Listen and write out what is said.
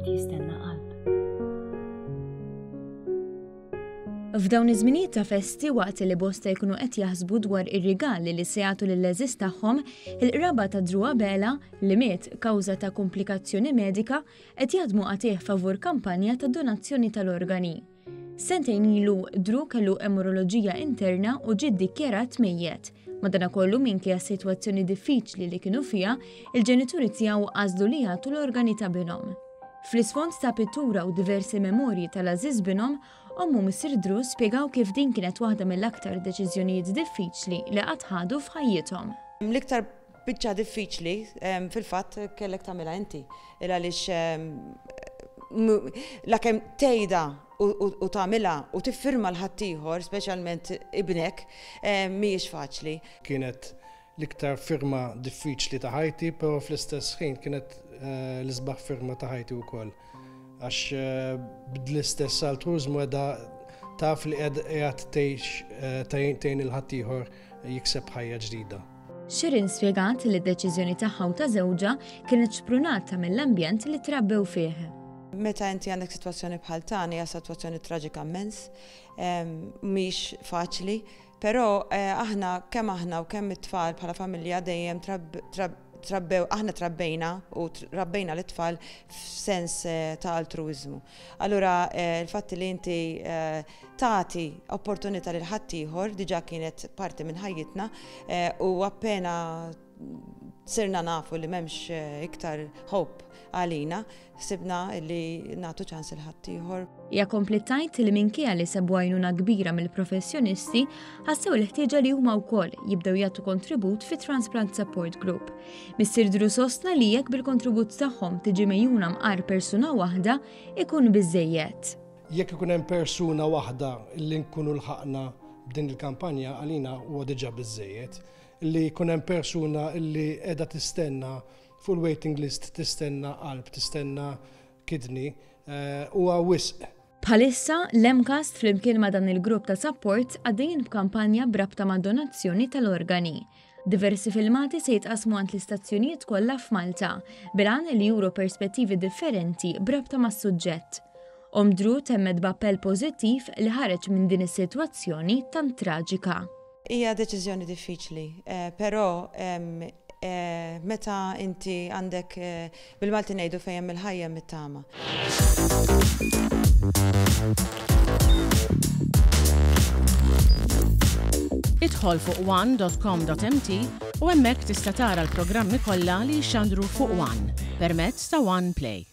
qed jistenna qalb. F'dawn iż-żminijiet ta' festi waqt li bosta jkunu qed jaħsbu dwar ir-rigali li se jagħtu lill-leżiż tagħhom, il-qraba ta' Drew Abela li miet kawża ta' komplikazzjoni medika qed jaħdmu għatih favur kampanja ta' donazzjoni tal-organi. Sentejn ilu Drew kellu emoroloġija interna u ġie ddikjarat mejjed. Madankollu minkejja sitwazzjoni diffiċli li kienu fiha, il-ġenituri tiegħu għażlu li jagħtu l-organi ta' binhom. Fl-isfond ta' pittura u diversi memorji tal-għażiż binhom, ommu Mr. Drew spjegaw kif din kienet waħda mill-aktar deċiżjonijiet diffiċli li qatt ħadu f'ħajjithom. L-iktar biċċa diffiċli fil-fatt kellek tagħmilha inti. Għaliex l-kemm tgħidha u tagħmilha u tiffirma l-ħaddieħor, speċjalment ibnek, mhijiex faċli. Kienet l-iktar firma diffiċli ta' ħajti, però fl-istess ħin kienet l-isbaħ firma ta' ħajti wkoll. Għax bl-istess altrużmu għedha taf li għed tgħin il-ħaddieħor jikseb ħajja ġdida. Shirin spjegat li d-deċiżjoni tagħha u ta' żewġa kienet xprunata mill-ambjent li trabbew fih. Meta inti għandek sitwazzjoni bħal tani, hija sitwazzjoni traġika immens, mhix faċli, però aħna kemm aħna u kemm it-tfal bħala familja dejjem aħna trabbejna u rabbejna l-tfal f'sens ta' altruizmu. Allura il-fatti li inti tagħti opportunità lil ħaddieħor diġà kienet parti minn ħajjitna u appena sirna nafu li m'hemmx iktar hope għalina, sibna li nagħtu ċans il-ħaddieħor. Ja komplittajt li minkejja li sabu għajnuna kbira mill-professjonisti, ħassew l-ħtieġa li huma wkoll jibdew jagħtu kontribut fi Transplant Support Group. Mr. Drew sostna li jekk bil-kontribut tagħhom tiġi mejjuna mqar persuna waħda ikun biżżejjed. Jekk ikun hemm persuna waħda li nkunu lħaqna b'din il-kampanja għalina huwa diġà biżżejjed, li jkun hemm persuna li qiegħda tistenna full waiting list, tistenna qalb, tistenna kidney, huwa wisq. Bħalissa l-Emcast flimkien ma' dan il-grupp ta' support għaddejjin b'kampanja brabta ma' donazzjoni tal-organi. Diversi filmati se jitqasmu għand l-istazzjonijiet kollha f'Malta, bilan li juru perspettivi differenti brabta ma' suġġett. Drew temmed b'appell pożittiv li ħareġ minn din is-sitwazzjoni tant traġika. Hija deċiżjoni diffiċli, però meta inti għandek bil-Malti ngħidu fejn il-ħajja mit-tama. Idħol fuq one.com.mt u hemmhekk tista' tara l-programmi kollha li jxandru fuq One permezz ta' One Play.